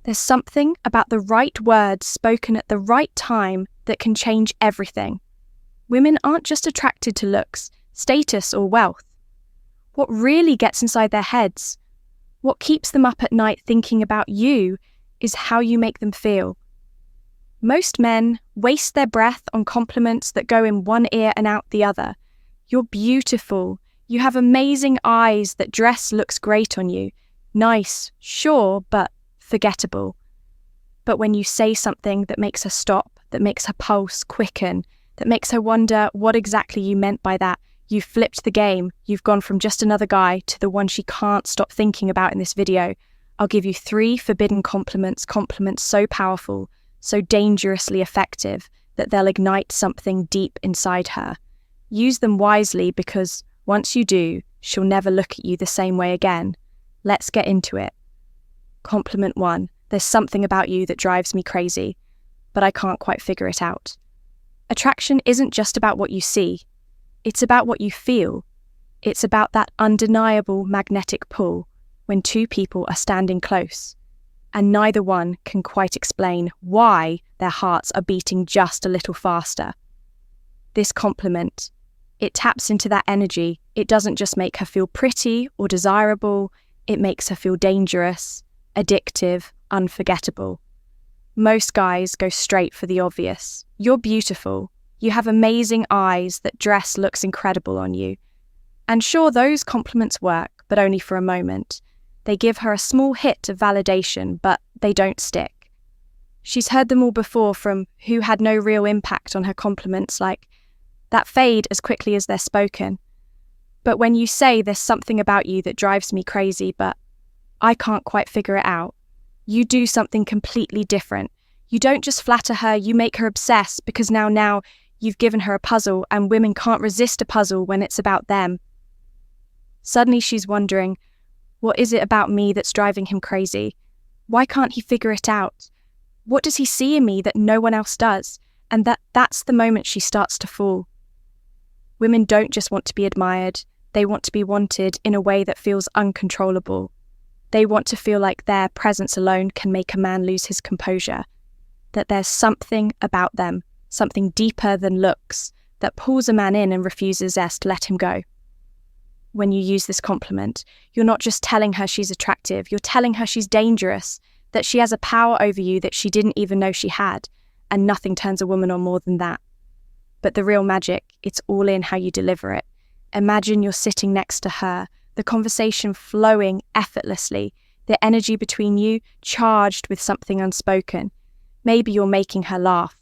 There's something about the right words spoken at the right time that can change everything. Women aren't just attracted to looks, status, or wealth. What really gets inside their heads, what keeps them up at night thinking about you, is how you make them feel. Most men waste their breath on compliments that go in one ear and out the other. You're beautiful. You have amazing eyes. That dress looks great on you. Nice, sure, but forgettable. But when you say something that makes her stop, that makes her pulse quicken, that makes her wonder what exactly you meant by that, you've flipped the game. You've gone from just another guy to the one she can't stop thinking about in this video. I'll give you 3 forbidden compliments so powerful, so dangerously effective, that they'll ignite something deep inside her. Use them wisely, because once you do, she'll never look at you the same way again. Let's get into it. Compliment 1. There's something about you that drives me crazy, but I can't quite figure it out. Attraction isn't just about what you see. It's about what you feel. It's about that undeniable magnetic pull when 2 people are standing close, and neither one can quite explain why their hearts are beating just a little faster. This compliment, it taps into that energy. It doesn't just make her feel pretty or desirable, it makes her feel dangerous, addictive, unforgettable. Most guys go straight for the obvious. You're beautiful. You have amazing eyes. That dress looks incredible on you. And sure, those compliments work, but only for a moment. They give her a small hit of validation, but they don't stick. She's heard them all before from who had no real impact on her compliments, like that fade as quickly as they're spoken. But when you say there's something about you that drives me crazy, but I can't quite figure it out, you do something completely different. You don't just flatter her, you make her obsessed, because now you've given her a puzzle, and women can't resist a puzzle when it's about them. Suddenly she's wondering, what is it about me that's driving him crazy? Why can't he figure it out? What does he see in me that no one else does? And that's the moment she starts to fall. Women don't just want to be admired, they want to be wanted in a way that feels uncontrollable. They want to feel like their presence alone can make a man lose his composure, that there's something about them, something deeper than looks, that pulls a man in and refuses us to let him go. When you use this compliment, you're not just telling her she's attractive, you're telling her she's dangerous, that she has a power over you that she didn't even know she had, and nothing turns a woman on more than that. But the real magic, it's all in how you deliver it. Imagine you're sitting next to her, the conversation flowing effortlessly, the energy between you charged with something unspoken. Maybe you're making her laugh.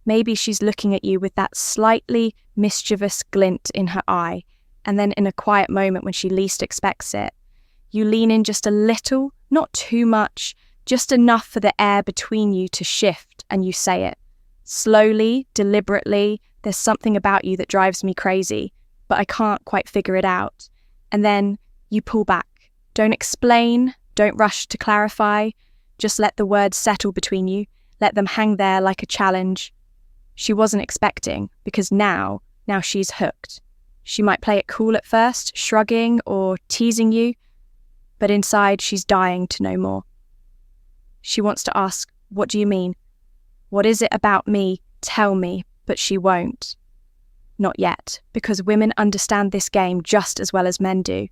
Maybe she's looking at you with that slightly mischievous glint in her eye, and then in a quiet moment when she least expects it, you lean in just a little, not too much, just enough for the air between you to shift, and you say it. Slowly, deliberately, there's something about you that drives me crazy, but I can't quite figure it out. And then you pull back. Don't explain, don't rush to clarify, just let the words settle between you, let them hang there like a challenge. She wasn't expecting, because now she's hooked. She might play it cool at first, shrugging or teasing you, but inside she's dying to know more. She wants to ask, what do you mean? What is it about me? Tell me, but she won't. Not yet, because women understand this game just as well as men do,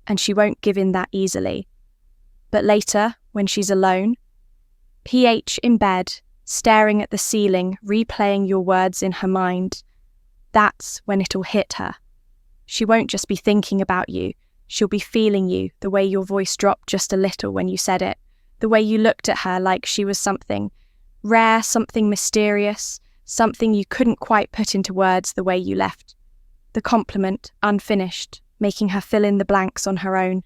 and she won't give in that easily. But later, when she's alone, PH in bed, staring at the ceiling, replaying your words in her mind, that's when it'll hit her. She won't just be thinking about you, she'll be feeling you, the way your voice dropped just a little when you said it, the way you looked at her like she was something rare, something mysterious, something you couldn't quite put into words the way you left. The compliment, unfinished, making her fill in the blanks on her own.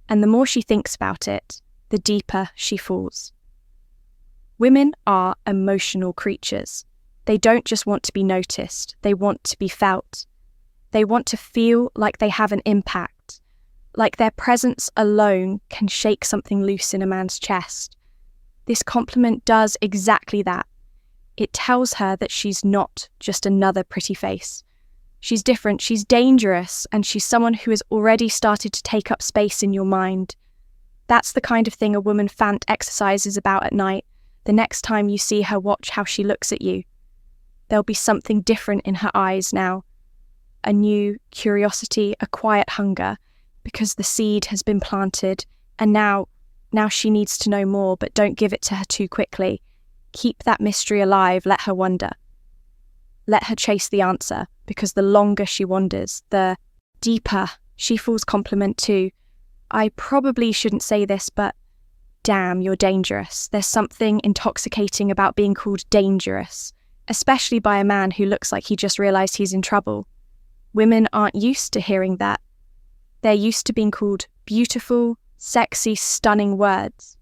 And the more she thinks about it, the deeper she falls. Women are emotional creatures. They don't just want to be noticed, they want to be felt. They want to feel like they have an impact, like their presence alone can shake something loose in a man's chest. This compliment does exactly that. It tells her that she's not just another pretty face. She's different, she's dangerous, and she's someone who has already started to take up space in your mind. That's the kind of thing a woman fant exercises about at night. The next time you see her, watch how she looks at you. There'll be something different in her eyes now. A new curiosity, a quiet hunger, because the seed has been planted, and now she needs to know more, but don't give it to her too quickly. Keep that mystery alive, let her wonder. Let her chase the answer, because the longer she wanders, the deeper she falls compliment too. I probably shouldn't say this, but damn, you're dangerous. There's something intoxicating about being called dangerous, especially by a man who looks like he just realised he's in trouble. Women aren't used to hearing that. They're used to being called beautiful, sexy, stunning words.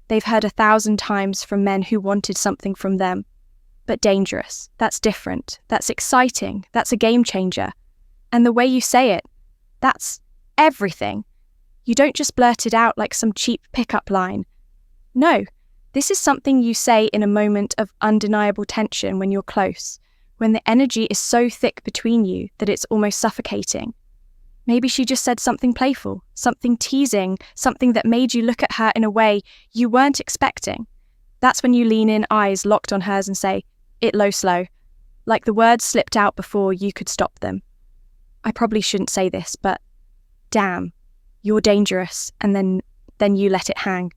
They've heard 1,000 times from men who wanted something from them. But dangerous, that's different, that's exciting, that's a game changer. And the way you say it, that's everything. You don't just blurt it out like some cheap pickup line. No, this is something you say in a moment of undeniable tension when you're close, when the energy is so thick between you that it's almost suffocating. Maybe she just said something playful, something teasing, something that made you look at her in a way you weren't expecting. That's when you lean in, eyes locked on hers, and say, "It low slow," like the words slipped out before you could stop them. I probably shouldn't say this, but damn, you're dangerous, and then you let it hang.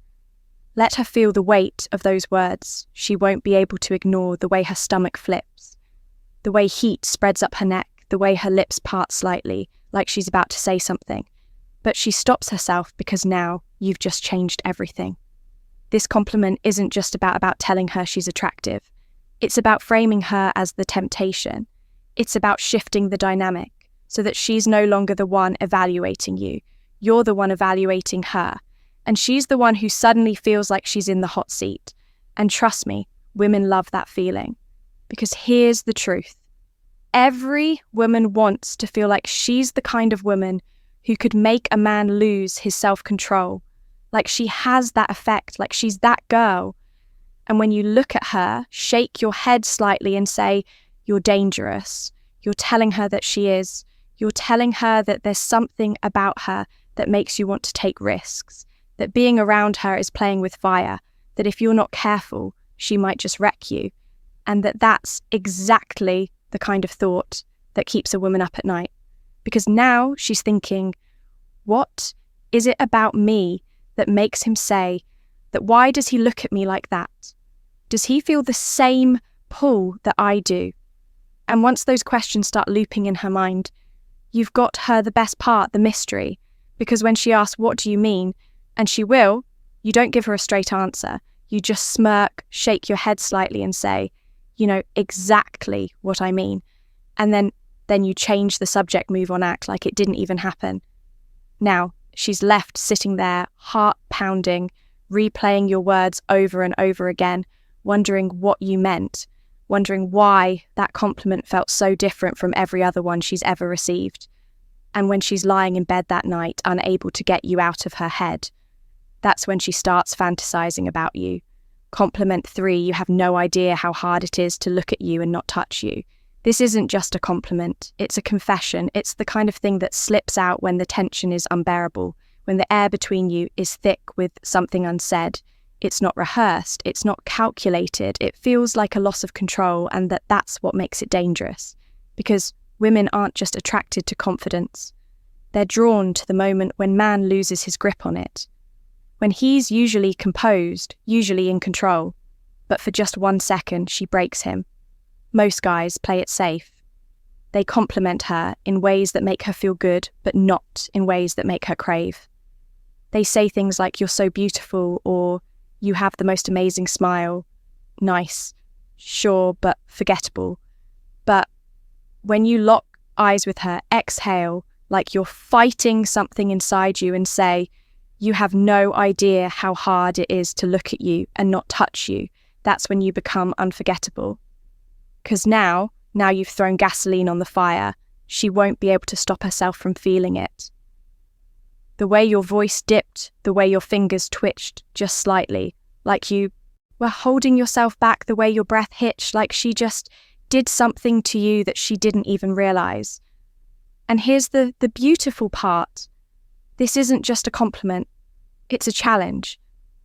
Let her feel the weight of those words. She won't be able to ignore the way her stomach flips, the way heat spreads up her neck, the way her lips part slightly, like she's about to say something. But she stops herself because now you've just changed everything. This compliment isn't just about telling her she's attractive. It's about framing her as the temptation. It's about shifting the dynamic so that she's no longer the one evaluating you. You're the one evaluating her. And she's the one who suddenly feels like she's in the hot seat. And trust me, women love that feeling. Because here's the truth. Every woman wants to feel like she's the kind of woman who could make a man lose his self-control. Like she has that effect, like she's that girl. And when you look at her, shake your head slightly and say, "You're dangerous." You're telling her that she is. You're telling her that there's something about her that makes you want to take risks. That being around her is playing with fire. That if you're not careful, she might just wreck you. And that's exactly the kind of thought that keeps a woman up at night. Because now she's thinking, what is it about me that makes him say that? Why does he look at me like that? Does he feel the same pull that I do? And once those questions start looping in her mind, you've got her the best part, the mystery. Because when she asks, "What do you mean?" and she will, you don't give her a straight answer. You just smirk, shake your head slightly and say, "You know exactly what I mean." And then you change the subject, move on, act like it didn't even happen. Now, she's left sitting there, heart pounding, replaying your words over and over again, wondering what you meant, wondering why that compliment felt so different from every other one she's ever received. And when she's lying in bed that night, unable to get you out of her head, that's when she starts fantasizing about you. Compliment 3, you have no idea how hard it is to look at you and not touch you. This isn't just a compliment, it's a confession. It's the kind of thing that slips out when the tension is unbearable, when the air between you is thick with something unsaid. It's not rehearsed, it's not calculated, it feels like a loss of control, and that's what makes it dangerous. Because women aren't just attracted to confidence. They're drawn to the moment when man loses his grip on it. When he's usually composed, usually in control, but for just 1 second she breaks him. Most guys play it safe. They compliment her in ways that make her feel good, but not in ways that make her crave. They say things like, "You're so beautiful," or "You have the most amazing smile." Nice, sure, but forgettable. But when you lock eyes with her, exhale like you're fighting something inside you and say, "You have no idea how hard it is to look at you and not touch you," that's when you become unforgettable. Because now you've thrown gasoline on the fire, she won't be able to stop herself from feeling it. The way your voice dipped, the way your fingers twitched just slightly, like you were holding yourself back, the way your breath hitched, like she just did something to you that she didn't even realize. And here's the beautiful part. This isn't just a compliment. It's a challenge.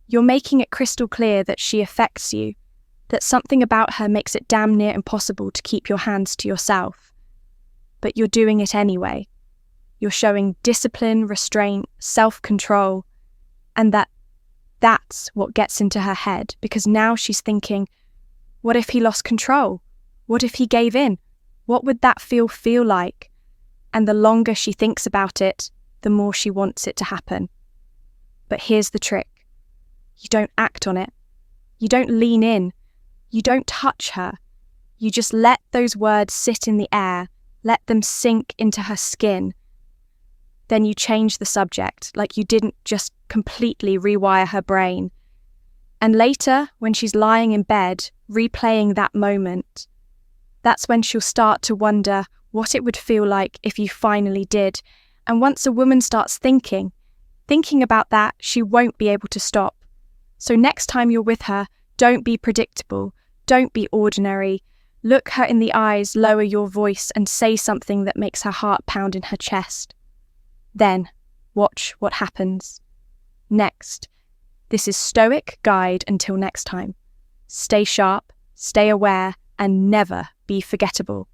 You're making it crystal clear that she affects you, that something about her makes it damn near impossible to keep your hands to yourself. But you're doing it anyway. You're showing discipline, restraint, self-control, and that's what gets into her head, because now she's thinking, what if he lost control? What if he gave in? What would that feel like? And the longer she thinks about it, the more she wants it to happen. But here's the trick. You don't act on it. You don't lean in. You don't touch her. You just let those words sit in the air, let them sink into her skin. Then you change the subject, like you didn't just completely rewire her brain. And later, when she's lying in bed, replaying that moment, that's when she'll start to wonder what it would feel like if you finally did. And once a woman starts thinking about that, she won't be able to stop. So next time you're with her, don't be predictable, don't be ordinary. Look her in the eyes, lower your voice, and say something that makes her heart pound in her chest. Then, watch what happens. Next. This is Stoic Guide until next time. Stay sharp, stay aware, and never be forgettable.